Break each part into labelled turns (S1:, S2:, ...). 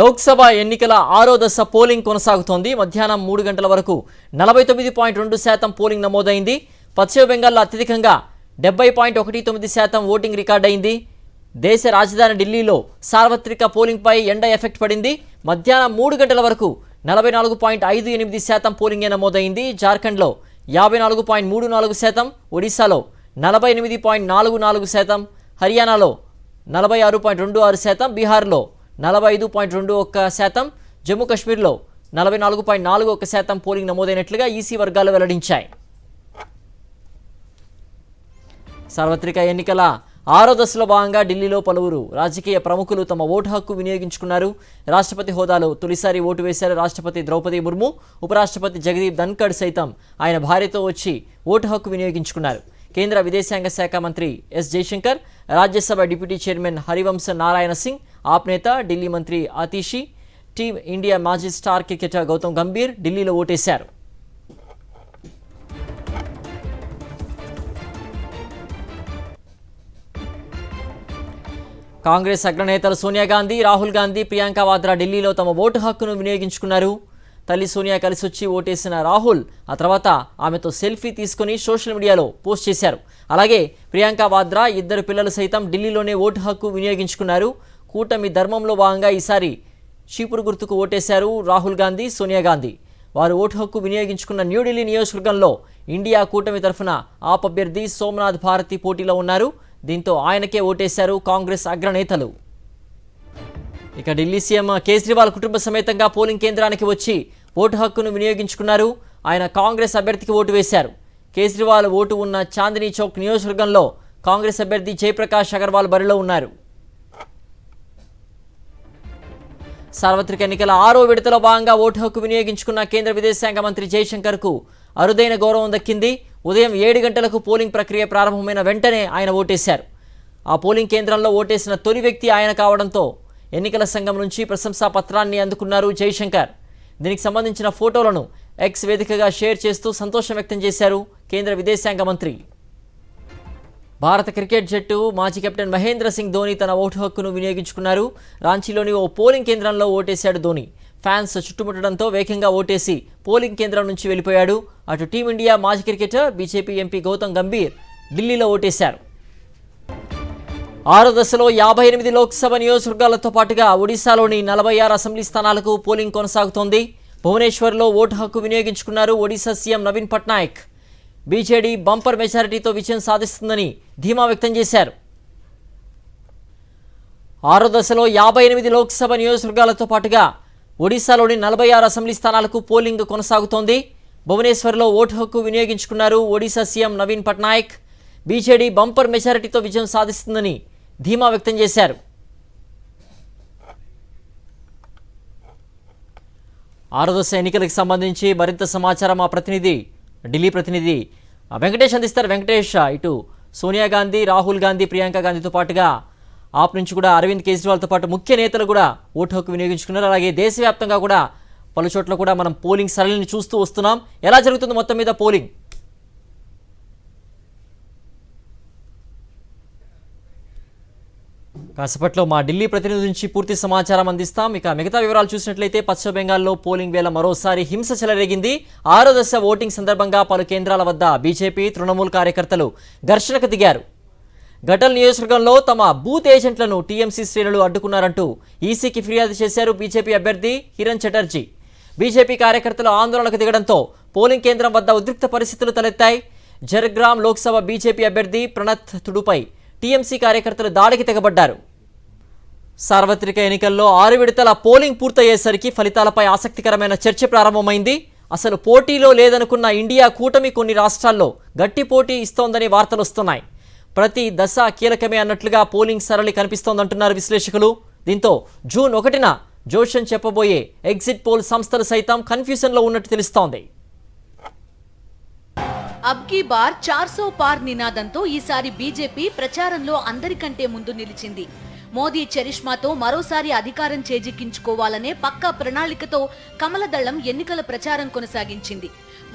S1: లోక్సభ ఎన్నికల 6వ దశ పోలింగ్ కొనసాగుతోంది. మధ్యాహ్నం 3 గంటల వరకు 49.2% పోలింగ్ నమోదైంది. పశ్చిమ బెంగాల్లో అత్యధికంగా 70.19% ఓటింగ్ రికార్డైంది. దేశ రాజధాని ఢిల్లీలో సార్వత్రిక పోలింగ్పై ఎండ ఎఫెక్ట్ పడింది. మధ్యాహ్నం 3 గంటల వరకు 44.58% పోలింగే నమోదైంది. జార్ఖండ్లో 54.34%, ఒడిశాలో 48.44%, హర్యానాలో 46.26%, బీహార్లో 45.21%, జమ్మూ కాశ్మీర్లో 44.41% పోలింగ్ నమోదైనట్లుగా ఈసీ వర్గాలు వెల్లడించాయి. సార్వత్రిక ఎన్నికల 6వ దశలో భాగంగా ఢిల్లీలో పలువురు రాజకీయ ప్రముఖులు తమ ఓటు హక్కు వినియోగించుకున్నారు. రాష్ట్రపతి హోదాలో తొలిసారి ఓటు వేశారు రాష్ట్రపతి ద్రౌపది ముర్ము. ఉపరాష్ట్రపతి జగదీప్ ధన్కడ్ సైతం ఆయన భార్యతో వచ్చి ఓటు హక్కు వినియోగించుకున్నారు. కేంద్ర విదేశాంగ శాఖ మంత్రి S Jaishankar, Rajya Sabha deputy chairman Harivansh Narayan Singh, AAP నేత ఢిల్లీ మంత్రి ఆతిషి, టీమ్ ఇండియా మాజీ స్టార్ క్రికెటర్ గౌతమ్ గంభీర్ ఢిల్లీలో ఓటేశారు. కాంగ్రెస్ అగ్రనేతలు సోనియా గాంధీ, రాహుల్ గాంధీ, ప్రియాంక వాద్రా ఢిల్లీలో తమ ఓటు హక్కును వినియోగించుకున్నారు. తల్లి సోనియా కలిసి వచ్చి ఓటేసిన రాహుల్ ఆ తర్వాత ఆమెతో సెల్ఫీ తీసుకుని సోషల్ మీడియాలో పోస్ట్ చేశారు. అలాగే ప్రియాంక వాద్రా ఇద్దరు పిల్లలు సైతం ఢిల్లీలోనే ఓటు హక్కు వినియోగించుకున్నారు. కూటమి ధర్మంలో భాగంగా ఈసారి చీపురు గుర్తుకు ఓటేశారు రాహుల్ గాంధీ, సోనియా గాంధీ. వారు ఓటు హక్కు వినియోగించుకున్న న్యూఢిల్లీ నియోజకవర్గంలో ఇండియా కూటమి తరఫున ఆప్ అభ్యర్థి సోమనాథ్ భారతి పోటీలో ఉన్నారు. దీంతో ఆయనకే ఓటేశారు కాంగ్రెస్ అగ్రనేతలు. ఇక ఢిల్లీ సీఎం కేజ్రీవాల్ కుటుంబ సమేతంగా పోలింగ్ కేంద్రానికి వచ్చి ఓటు హక్కును వినియోగించుకున్నారు. ఆయన కాంగ్రెస్ అభ్యర్థికి ఓటు వేశారు. కేజ్రీవాల్ ఓటు ఉన్న చాందినీ చౌక్ నియోజకవర్గంలో కాంగ్రెస్ అభ్యర్థి జయప్రకాష్ అగర్వాల్ బరిలో ఉన్నారు. సార్వత్రిక ఎన్నికల 6వ విడతలో భాగంగా ఓటు హక్కు వినియోగించుకున్న కేంద్ర విదేశాంగ మంత్రి జయశంకర్కు అరుదైన గౌరవం దక్కింది. ఉదయం 7 గంటలకు పోలింగ్ ప్రక్రియ ప్రారంభమైన వెంటనే ఆయన ఓటేశారు. ఆ పోలింగ్ కేంద్రంలో ఓటేసిన తొలి వ్యక్తి ఆయన కావడంతో ఎన్నికల సంఘం నుంచి ప్రశంసా పత్రాన్ని అందుకున్నారు జయశంకర్. దీనికి సంబంధించిన ఫోటోలను ఎక్స్ వేదికగా షేర్ చేస్తూ సంతోషం వ్యక్తం చేశారు కేంద్ర విదేశాంగ మంత్రి. భారత క్రికెట్ జట్టు మాజీ కెప్టెన్ మహేంద్ర సింగ్ ధోని తన ఓటు హక్కును వినియోగించుకున్నారు. రాంచీలోని ఓ పోలింగ్ కేంద్రంలో ఓటేశాడు ధోని. ఫ్యాన్స్ చుట్టుముట్టడంతో వేగంగా ఓటేసి పోలింగ్ కేంద్రం నుంచి వెళ్ళిపోయాడు. అటు టీమిండియా మాజీ cricketer BJP MP Gautam Gambhir ఢిల్లీలో ఓటేశారు. 6వ దశలో 58 లోక్సభ నియోజకవర్గాలతో పాటుగా ఒడిశాలోని 46 అసెంబ్లీ స్థానాలకు పోలింగ్ కొనసాగుతోంది. భువనేశ్వర్లో ఓటు హక్కు వినియోగించుకున్నారు Odisha CM Naveen Patnaik. BJD bumper మెజారిటీతో విజయం సాధిస్తుందని ధీమా వ్యక్తం చేశారు. 6వ దశలో 58 లోక్సభ నియోజకవర్గాలతో పాటుగా ఒడిశాలోని 46 అసెంబ్లీ స్థానాలకు పోలింగ్ కొనసాగుతోంది. భువనేశ్వర్లో ఓటు హక్కు వినియోగించుకున్నారు Odisha CM Naveen Patnaik. BJD bumper మెజారిటీతో విజయం సాధిస్తుందని ధీమా వ్యక్తం చేశారు. 6వ దశ ఎన్నికలకు సంబంధించి మరింత సమాచారం మా ప్రతినిధి ఢిల్లీ ప్రతినిధి వెంకటేష్ అందిస్తారు. వెంకటేష్, ఇటు సోనియా గాంధీ, రాహుల్ గాంధీ, ప్రియాంక గాంధీతో పాటుగా ఆప్ నుంచి కూడా అరవింద్ కేజ్రీవాల్తో పాటు ముఖ్య నేతలు కూడా ఓటు హక్కు వినియోగించుకున్నారు. అలాగే దేశవ్యాప్తంగా కూడా పలు చోట్ల కూడా మనం పోలింగ్ సరళిని చూస్తూ వస్తున్నాం. ఎలా జరుగుతుంది మొత్తం మీద పోలింగ్? కాసేపట్లో మా ఢిల్లీ ప్రతినిధి నుంచి పూర్తి సమాచారం అందిస్తాం. ఇక మిగతా వివరాలు చూసినట్లయితే పశ్చిమ బెంగాల్లో పోలింగ్ వేళ మరోసారి హింస చెలరేగింది. 6వ దశ ఓటింగ్ సందర్భంగా పలు కేంద్రాల వద్ద బీజేపీ, తృణమూల్ కార్యకర్తలు ఘర్షణకు దిగారు. గటల్ నియోజకవర్గంలో తమ బూత్ ఏజెంట్లను టీఎంసీ శ్రేణులు అడ్డుకున్నారంటూ ఈసీకి ఫిర్యాదు చేశారు బీజేపీ అభ్యర్థి కిరణ్ చటర్జీ. బీజేపీ కార్యకర్తలు ఆందోళనకు దిగడంతో పోలింగ్ కేంద్రం వద్ద ఉద్రిక్త పరిస్థితులు తలెత్తాయి. జర్గ్రామ్ లోక్సభ బీజేపీ అభ్యర్థి ప్రణత్ తుడుపై టీఎంసీ కార్యకర్తలు దాడికి తెగబడ్డారు. సార్వత్రిక ఎన్నికల్లో 6 విడతల పోలింగ్ పూర్తయ్యేసరికి ఫలితాలపై ఆసక్తికరమైన చర్చ ప్రారంభమైంది. అసలు పోటీలో లేదనుకున్న ఇండియా కూటమి కొన్ని రాష్ట్రాల్లో గట్టి పోటీ ఇస్తోందని వార్తలు వస్తున్నాయి. ప్రతి దశ కీలకమే అన్నట్లుగా పోలింగ్ సరళి కనిపిస్తోందంటున్నారు విశ్లేషకులు. దీంతో జూన్ 1న జోషన్ చెప్పబోయే ఎగ్జిట్ పోల్ సంస్థలు సైతం కన్ఫ్యూజన్లో ఉన్నట్టు తెలుస్తోంది.
S2: అబ్కీ బార్ 400 పార్ నినాదంతో ఈసారి బీజేపీ ప్రచారంలో అందరికంటే ముందు నిలిచింది. మోదీ చరిష్మాతో మరోసారి అధికారం చేజిక్కించుకోవాలనే పక్కా ప్రణాళికతో కమలదళం ఎన్నికల ప్రచారం కొనసాగించింది.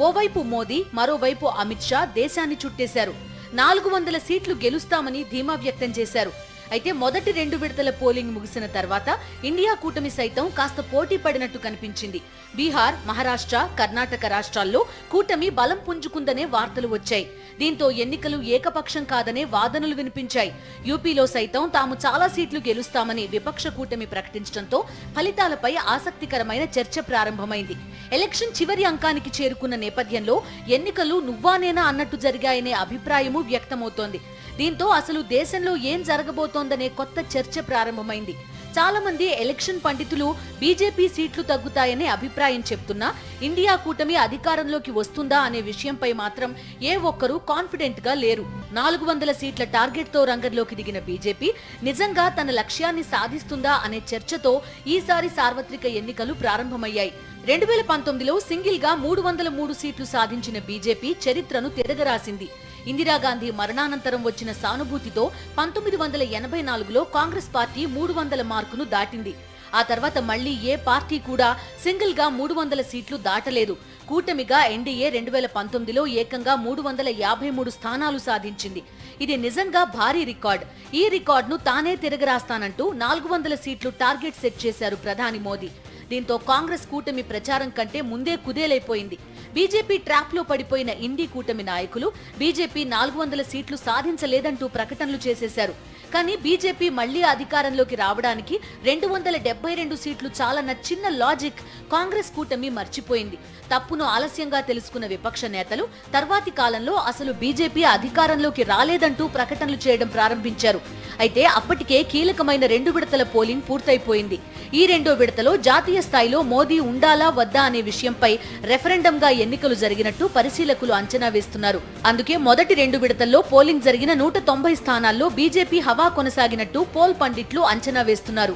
S2: ఓవైపు మోదీ, మరోవైపు అమిత్ షా దేశాన్ని చుట్టేశారు. 400 సీట్లు గెలుస్తామని ధీమా వ్యక్తం చేశారు. అయితే మొదటి 2 విడతల పోలింగ్ ముగిసిన తర్వాత ఇండియా కూటమి సైతం కాస్త పోటీ పడినట్టు కనిపించింది. బీహార్, మహారాష్ట్ర, కర్ణాటక రాష్ట్రాల్లో కూటమి బలం పుంజుకుందనే వార్తలు వచ్చాయి. దీంతో ఎన్నికలు ఏకపక్షం కాదనే వాదనలు వినిపించాయి. యూపీలో సైతం తాము చాలా సీట్లు గెలుస్తామని విపక్ష కూటమి ప్రకటించడంతో ఫలితాలపై ఆసక్తికరమైన చర్చ ప్రారంభమైంది. ఎలక్షన్ చివరి అంకానికి చేరుకున్న నేపథ్యంలో ఎన్నికలు నువ్వానేనా అన్నట్టు జరిగాయనే అభిప్రాయమూ వ్యక్తమవుతోంది. దీంతో అసలు దేశంలో ఏం జరగబోతోందనే కొత్త చర్చ ప్రారంభమైంది. చాలా మంది ఎలక్షన్ పండితులు బీజేపీ సీట్లు తగ్గుతాయనే అభిప్రాయం చెప్తున్నా ఇండియా కూటమి అధికారంలోకి వస్తుందా అనే విషయంపై మాత్రం ఏ ఒక్కరూ కాన్ఫిడెంట్ గా లేరు. 400 సీట్ల టార్గెట్ తో రంగంలోకి దిగిన బీజేపీ నిజంగా తన లక్ష్యాన్ని సాధిస్తుందా అనే చర్చతో ఈసారి సార్వత్రిక ఎన్నికలు ప్రారంభమయ్యాయి. 2019లో సింగిల్ గా 303 సీట్లు సాధించిన బీజేపీ చరిత్రను తిరగరాసింది. ఇందిరాగాంధీ మరణానంతరం వచ్చిన సానుభూతితో 1984లో కాంగ్రెస్ పార్టీ 300 మార్కును దాటింది. ఆ తర్వాత మళ్లీ ఏ పార్టీ కూడా సింగిల్ గా 300 సీట్లు దాటలేదు. కూటమిగా ఎన్డీఏ 2019లో ఏకంగా 353 స్థానాలు సాధించింది. ఇది నిజంగా భారీ రికార్డ్. ఈ రికార్డును తానే తిరగరాస్తానంటూ 400 సీట్లు టార్గెట్ సెట్ చేశారు ప్రధాని మోదీ. దీంతో కాంగ్రెస్ కూటమి ప్రచారం కంటే ముందే కుదేలైపోయింది. బీజేపీ ట్రాప్ లో పడిపోయిన ఇండీ కూటమి నాయకులు బీజేపీ 400 సీట్లు సాధించలేదంటూ ప్రకటనలు చేసేశారు. కానీ బీజేపీ మళ్లీ అధికారంలోకి రావడానికి 272 సీట్లు చాలన్న చిన్న లాజిక్ కాంగ్రెస్ కూటమి మర్చిపోయింది. తప్పును ఆలస్యంగా తెలుసుకున్న విపక్ష నేతలు తర్వాతి కాలంలో అసలు బీజేపీ అధికారంలోకి రాలేదంటూ ప్రకటనలు చేయడం ప్రారంభించారు. అయితే అప్పటికే కీలకమైన 2 విడతల పోలింగ్ పూర్తయిపోయింది. ఈ 2వ విడతలో జాతీయ స్థాయిలో మోదీ ఉండాలా వద్దా అనే విషయంపై రెఫరెండంగా ఎన్నికలు జరిగినట్టు పరిశీలకులు అంచనా వేస్తున్నారు. అందుకే మొదటి 2 విడతల్లో పోలింగ్ జరిగిన 190 స్థానాల్లో బీజేపీ హవా కొనసాగినట్టు పోల్ పండిట్లు అంచనా వేస్తున్నారు.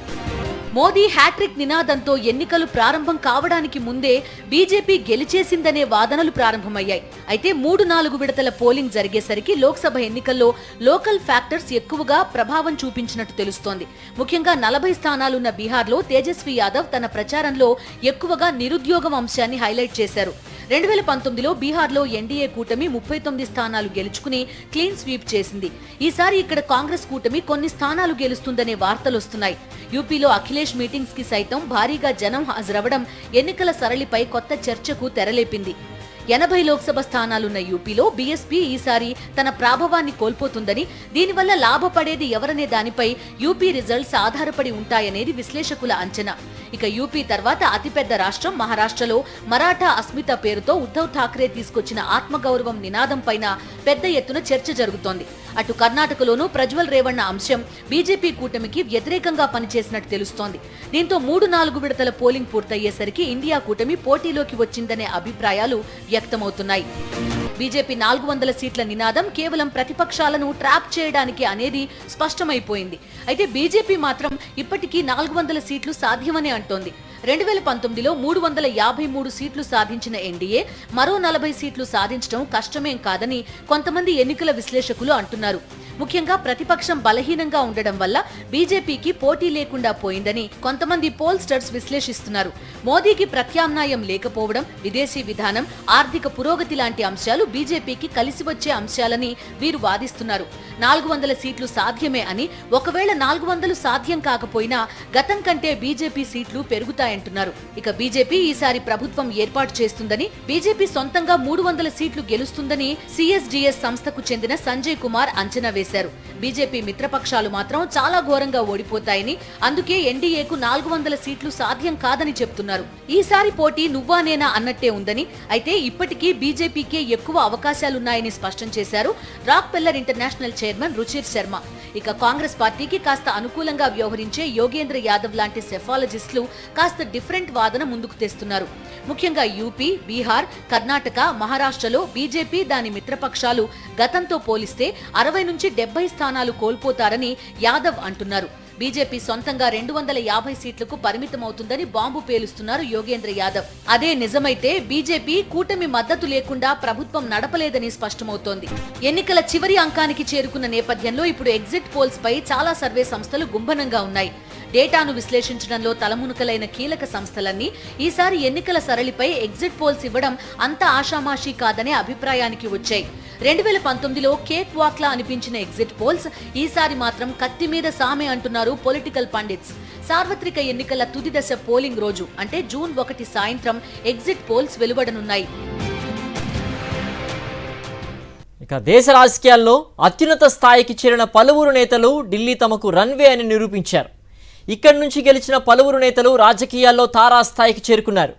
S2: మోదీ హ్యాట్రిక్ నినాదంతో ఎన్నికలు ప్రారంభం కావడానికి ముందే బీజేపీ గెలిచేసిందనే వాదనలు ప్రారంభమయ్యాయి. అయితే 3-4 విడతల పోలింగ్ జరిగేసరికి లోక్సభ ఎన్నికల్లో లోకల్ ఫ్యాక్టర్స్ ఎక్కువగా ప్రభావం చూపించినట్టు తెలుస్తోంది. ముఖ్యంగా 40 స్థానాలున్న బీహార్లో తేజస్వి యాదవ్ తన ప్రచారంలో ఎక్కువగా నిరుద్యోగం అంశాన్ని హైలైట్ చేశారు. 2019లో బీహార్లో ఎన్డీఏ కూటమి 39 స్థానాలు గెలుచుకుని క్లీన్ స్వీప్ చేసింది. ఈసారి ఇక్కడ కాంగ్రెస్ కూటమి కొన్ని స్థానాలు గెలుస్తుందనే వార్తలొస్తున్నాయి. యూపీలో అఖిలేష్ మీటింగ్స్ కి సైతం భారీగా జనం హాజరవడం ఎన్నికల సరళిపై కొత్త చర్చకు తెరలేపింది. 80 లోక్సభ స్థానాలున్న యూపీలో బీఎస్పీ ఈసారి తన ప్రాభవాన్ని కోల్పోతుందని, దీనివల్ల లాభపడేది ఎవరనే దానిపై యూపీ రిజల్ట్స్ ఆధారపడి ఉంటాయనేది విశ్లేషకుల అంచనా. ఇక యూపీ తర్వాత అతిపెద్ద రాష్ట్రం మహారాష్ట్రలో మరాఠా అస్మిత పేరుతో ఉద్ధవ్ ఠాక్రే తీసుకొచ్చిన ఆత్మగౌరవం నినాదం పైన పెద్ద ఎత్తున చర్చ జరుగుతోంది. అటు కర్ణాటకలోనూ ప్రజ్వల్ రేవణ్ణ అంశం బీజేపీ కూటమికి వ్యతిరేకంగా పనిచేసినట్టు తెలుస్తోంది. దీంతో 3-4 విడతల పోలింగ్ పూర్తయ్యేసరికి ఇండియా కూటమి పోటీలోకి వచ్చిందనే అభిప్రాయాలు వ్యక్తమవుతున్నాయి. బీజేపీ 400 సీట్ల నినాదం కేవలం ప్రతిపక్షాలను ట్రాప్ చేయడానికి అనేది స్పష్టమైపోయింది. అయితే బీజేపీ మాత్రం ఇప్పటికీ 400 సీట్లు సాధ్యమని అంటోంది. 2019లో 353 సీట్లు సాధించిన ఎన్డీఏ మరో 40 సీట్లు సాధించడం కష్టమేం కాదని కొంతమంది ఎన్నికల విశ్లేషకులు అంటున్నారు. ముఖ్యంగా ప్రతిపక్షం బలహీనంగా ఉండడం వల్ల బీజేపీకి పోటీ లేకుండా పోయిందని కొంతమంది పోల్స్టర్స్ విశ్లేషిస్తున్నారు. మోదీకి ప్రత్యామ్నాయం లేకపోవడం, విదేశీ విధానం, ఆర్థిక పురోగతి లాంటి అంశాలు బీజేపీకి కలిసి వచ్చే అంశాలని వీరు వాదిస్తున్నారు. 400 సీట్లు సాధ్యమే అని, ఒకవేళ 400 సాధ్యం కాకపోయినా గతం కంటే బీజేపీ సీట్లు పెరుగుతాయంటున్నారు. ఇక బీజేపీ ఈసారి ప్రభుత్వం ఏర్పాటు చేస్తుందని, బీజేపీ సొంతంగా 300 సీట్లు గెలుస్తుందని సిఎస్డిఎస్ సంస్థకు చెందిన సంజయ్ కుమార్ అంచనా వేశారు. బీజేపీ మిత్రపక్షాలు మాత్రం చాలా ఘోరంగా ఓడిపోతాయని, అందుకే ఎన్డీఏకు 400 సీట్లు సాధ్యం కాదని చెప్తున్నారు. ఈసారి పోటీ నువ్వా నేనా అన్నట్టే ఉందని, అయితే ఇప్పటికీ బీజేపీకే ఎక్కువ అవకాశాలున్నాయని స్పష్టం చేశారు రాక్ పెల్లర్ ఇంటర్నేషనల్ చైర్మన్ రుచిర్ శర్మ. ఇక కాంగ్రెస్ పార్టీకి కాస్త అనుకూలంగా వ్యవహరించే యోగేంద్ర యాదవ్ లాంటి సెఫాలజిస్టులు కాస్త డిఫరెంట్ వాదన ముందుకు తెస్తున్నారు. ముఖ్యంగా యూపీ, బీహార్, కర్ణాటక, మహారాష్ట్రలో బీజేపీ, దాని మిత్రపక్షాలు గతంతో పోలిస్తే 60 నుంచి 70 స్థానాలు కోల్పోతారని యాదవ్ అంటున్నారు. బీజేపీ సొంతంగా 250 సీట్లకు పరిమితమవుతుందని బాంబు పేలుస్తున్నారు యోగేంద్ర యాదవ్. అదే నిజమైతే బీజేపీ కూటమి మద్దతు లేకుండా ప్రభుత్వం నడపలేదని స్పష్టమవుతోంది. ఎన్నికల చివరి అంకానికి చేరుకున్న నేపథ్యంలో ఇప్పుడు ఎగ్జిట్ పోల్స్ పై చాలా సర్వే సంస్థలు గుంభనంగా ఉన్నాయి. డేటాను విశ్లేషించడంలో తలమునకలైన కీలక సంస్థలన్నీ ఈసారి ఎన్నికల సరళిపై ఎగ్జిట్ పోల్స్ ఇవ్వడం అంత ఆషామాషీ కాదనే అభిప్రాయానికి వచ్చాయి. 2019లో కేక్ వాక్లా అనిపించిన ఎగ్జిట్ పోల్స్ ఈసారి మాత్రం కత్తి మీద సామె అంటున్నారు పొలిటికల్ పండిట్స్. సార్వత్రిక ఎన్నికల తుది దశ పోలింగ్ రోజు అంటే జూన్ 1 సాయంత్రం ఎగ్జిట్ పోల్స్ వెలువడనున్నాయి.
S1: ఇక దేశ రాజకీయాల్లో అత్యున్నత స్థాయికి చేరిన పలువురు నేతలు ఢిల్లీ తమకు రన్వే అని నిరూపించారు. ఇక్కడి నుంచి గెలిచిన పలువురు నేతలు రాజకీయాల్లో తారాస్థాయికి చేరుకున్నారు.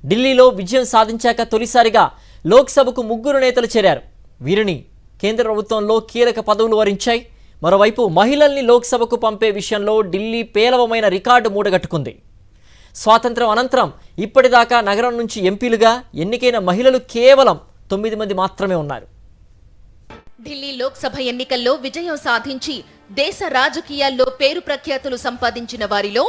S1: ఢిల్లీలో విజయం సాధించాక తొలిసారిగా లోక్సభకు 3 నేతలు చేరారు. వీరిని కేంద్ర ప్రభుత్వంలో కీలక పదవులు వరించాయి. మరోవైపు మహిళల్ని లోక్సభకు పంపే విషయంలో ఢిల్లీ పేలవమైన రికార్డు మూటగట్టుకుంది. స్వాతంత్ర్యం అనంతరం ఇప్పటిదాకా నగరం నుంచి ఎంపీలుగా ఎన్నికైన మహిళలు కేవలం 9 మంది మాత్రమే ఉన్నారు.
S2: ఢిల్లీ లోక్సభ ఎన్నికల్లో విజయం సాధించి దేశ రాజకీయాల్లో పేరు ప్రఖ్యాతులు సంపాదించిన వారిలో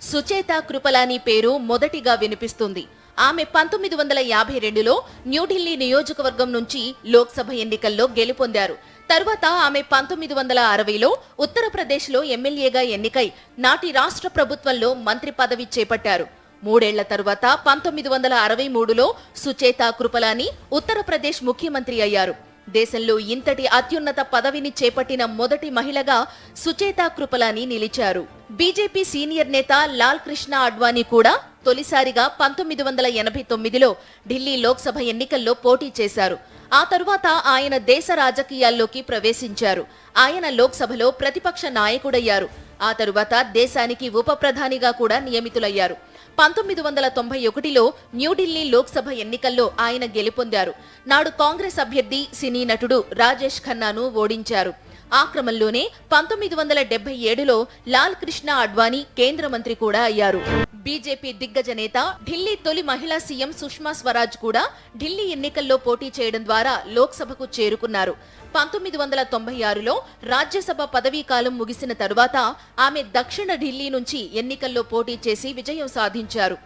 S2: సుచేతా కృపలానీ పేరు మొదటిగా వినిపిస్తుంది. ఆమె 1952లో న్యూఢిల్లీ నియోజకవర్గం నుంచి లోక్సభ ఎన్నికల్లో గెలుపొందారు. తర్వాత ఆమె 1960లో ఉత్తరప్రదేశ్లో ఎమ్మెల్యేగా ఎన్నికై నాటి రాష్ట్ర ప్రభుత్వంలో మంత్రి పదవి చేపట్టారు. 3 ఏళ్ల తరువాత 1963లో సుచేతా కృపలానీ ఉత్తరప్రదేశ్ ముఖ్యమంత్రి అయ్యారు. దేశంలో ఇంతటి అత్యున్నత పదవిని చేపట్టిన మొదటి మహిళగా సుచేతా కృపలానీ నిలిచారు. బీజేపీ సీనియర్ నేత లాల్ కృష్ణ అడ్వాణీ కూడా తొలిసారిగా 1989లో ఢిల్లీ లోక్సభ ఎన్నికల్లో పోటీ చేశారు. ఆ తరువాత ఆయన దేశ రాజకీయాల్లోకి ప్రవేశించారు. ఆయన లోక్సభలో ప్రతిపక్ష నాయకుడయ్యారు. ఆ తరువాత దేశానికి ఉప ప్రధానిగా కూడా నియమితులయ్యారు. 1991లో న్యూఢిల్లీ లోక్సభ ఎన్నికల్లో ఆయన గెలుపొందారు. నాడు కాంగ్రెస్ అభ్యర్థి సినీ నటుడు రాజేష్ ఖన్నాను ఓడించారు. ఆ క్రమంలోనే 1977లో లాల్ కృష్ణ అడ్వాణీ కేంద్ర మంత్రి కూడా అయ్యారు. బీజేపీ దిగ్గజ నేత, ఢిల్లీ తొలి మహిళా సీఎం సుష్మా స్వరాజ్ కూడా ఢిల్లీ ఎన్నికల్లో పోటీ చేయడం ద్వారా లోక్సభకు చేరుకున్నారు. 1996లో రాజ్యసభ పదవీ కాలం ముగిసిన తరువాత ఆమె దక్షిణ ఢిల్లీ నుంచి ఎన్నికల్లో పోటీ చేసి విజయం సాధించారు.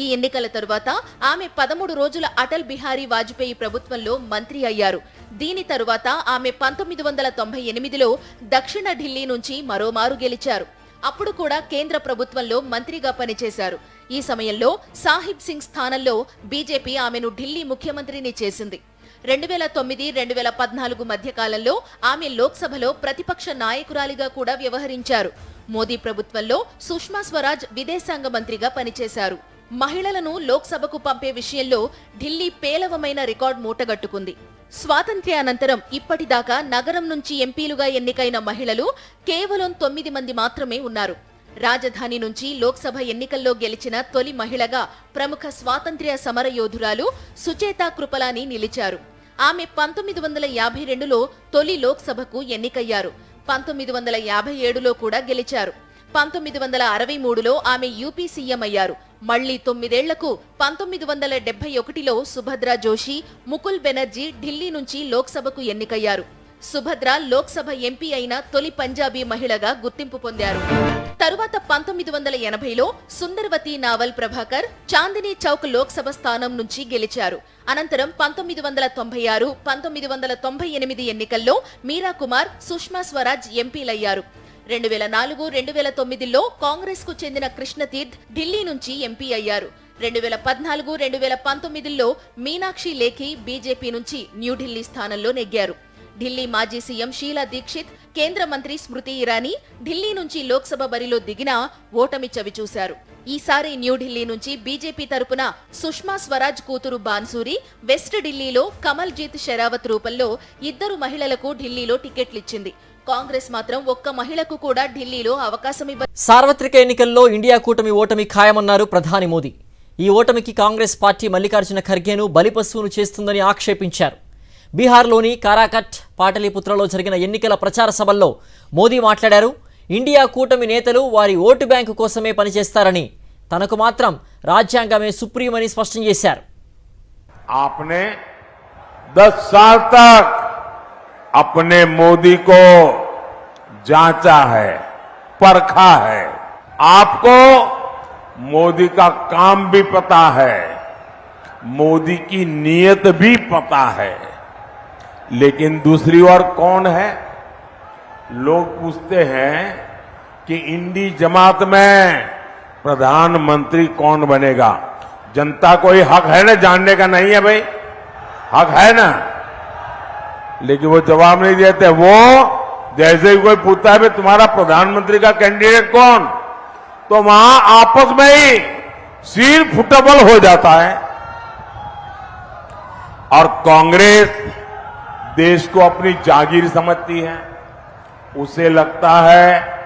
S2: ఈ ఎన్నికల తరువాత ఆమె 13 రోజుల అటల్ బిహారీ వాజ్పేయి ప్రభుత్వంలో మంత్రి అయ్యారు. దీని తరువాత ఆమె 1998లో దక్షిణ ఢిల్లీ నుంచి మరోమారు గెలిచారు. అప్పుడు కూడా కేంద్ర ప్రభుత్వంలో మంత్రిగా పనిచేశారు. ఈ సమయంలో సాహిబ్ సింగ్ స్థానంలో బీజేపీ ఆమెను ఢిల్లీ ముఖ్యమంత్రిని చేసింది. 2009-2014 మధ్య కాలంలో ఆమె లోక్సభలో ప్రతిపక్ష నాయకురాలిగా కూడా వ్యవహరించారు. మోదీ ప్రభుత్వంలో సుష్మా స్వరాజ్ విదేశాంగ మంత్రిగా పనిచేశారు. మహిళలను లోక్సభకు పంపే విషయంలో ఢిల్లీ పేలవమైన రికార్డు మూటగట్టుకుంది. స్వాతంత్ర్యానంతరం ఇప్పటిదాకా నగరం నుంచి ఎంపీలుగా ఎన్నికైన మహిళలు కేవలం 9 మంది మాత్రమే ఉన్నారు. రాజధాని నుంచి లోక్సభ ఎన్నికల్లో గెలిచిన తొలి మహిళగా ప్రముఖ స్వాతంత్ర్య సమర యోధురాలు సుచేతా కృపలానీ నిలిచారు. ఆమె 1952లో తొలి లోక్సభకు ఎన్నికయ్యారు. 1957లో కూడా గెలిచారు. 1963లో ఆమె యూపీ సీఎం అయ్యారు. మళ్లీ 9 ఏళ్లకు 1971లో సుభద్రా జోషి, ముకుల్ బెనర్జీ ఢిల్లీ నుంచి లోక్సభకు ఎన్నికయ్యారు. సుభద్ర లోక్సభ ఎంపీ అయిన తొలి పంజాబీ మహిళగా గుర్తింపు పొందారు. తరువాత 1980లో సుందర్వతి నావల్ ప్రభాకర్ చాందినీ చౌక్ లోక్సభ స్థానం నుంచి గెలిచారు. అనంతరం 1996, 1998 ఎన్నికల్లో మీరా కుమార్, సుష్మా స్వరాజ్ ఎంపీలయ్యారు. 2004, 2009లో కాంగ్రెస్ కు చెందిన కృష్ణతీర్థ్ ఢిల్లీ నుంచి ఎంపీ అయ్యారు. 2014, 2019లో మీనాక్షి లేఖి బీజేపీ నుంచి న్యూఢిల్లీ స్థానంలో నెగ్గారు. ఢిల్లీ మాజీ సీఎం షీలా దీక్షిత్, కేంద్ర మంత్రి స్మృతి ఇరానీ ఢిల్లీ నుంచి లోక్సభ బరిలో దిగినా ఓటమి చవిచూశారు. ఈసారి న్యూఢిల్లీ నుంచి బీజేపీ తరపున సుష్మా స్వరాజ్ కూతురు బాన్సూరి, వెస్ట్ ఢిల్లీలో కమల్ జీత్ షెరావత్ రూపంలో 2 మహిళలకు ఢిల్లీలో టికెట్లిచ్చింది. కాంగ్రెస్ మాత్రం ఒక్క మహిళకు కూడా ఢిల్లీలో అవకాశం ఇవ్వలేదు.
S1: సార్వత్రిక ఎన్నికల్లో ఇండియా కూటమి ఓటమి ఖాయమన్నారు ప్రధాని మోదీ. ఈ ఓటమికి కాంగ్రెస్ పార్టీ మల్లికార్జున ఖర్గేను బలిపశువును చేస్తుందని ఆక్షేపించారు. బీహార్లోని కారాకట్, పాటలీపుత్రలో జరిగిన ఎన్నికల ప్రచార సభల్లో మోదీ మాట్లాడారు. ఇండియా కూటమి నేతలు వారి ఓటు బ్యాంకు కోసమే పనిచేస్తారని, తనకు మాత్రం రాజ్యాంగమే సుప్రీమని స్పష్టం చేశారు.
S3: आपने 10 साल तक अपने मोदी को जांचा है, परखा है. आपको मोदी का काम भी पता है, मोदी की नीयत भी पता है. लेकिन दूसरी ओर कौन है? लोग पूछते हैं कि इंडी जमात में प्रधानमंत्री कौन बनेगा। जनता को ये हक है ना जानने का, नहीं है भाई? हक है ना? लेकिन वो जवाब नहीं देते। वो जैसे ही कोई पूछता है भाई तुम्हारा प्रधानमंत्री का कैंडिडेट कौन, तो वहां आपस में ही सिर फुटबल हो जाता है। और कांग्रेस देश को अपनी जागीर समझती है। उसे लगता है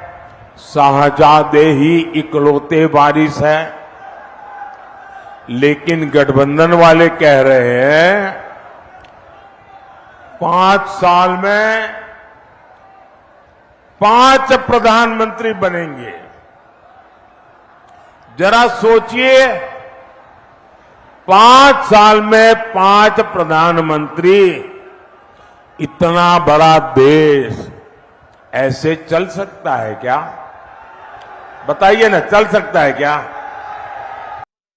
S3: शाहजादे ही इकलौते वारिस है। लेकिन गठबंधन वाले कह रहे हैं 5 साल में 5 प्रधानमंत्री बनेंगे। जरा सोचिए, 5 साल में 5 प्रधानमंत्री, इतना बड़ा देश ऐसे चल सकता है क्या? बताइए ना, चल सकता है क्या?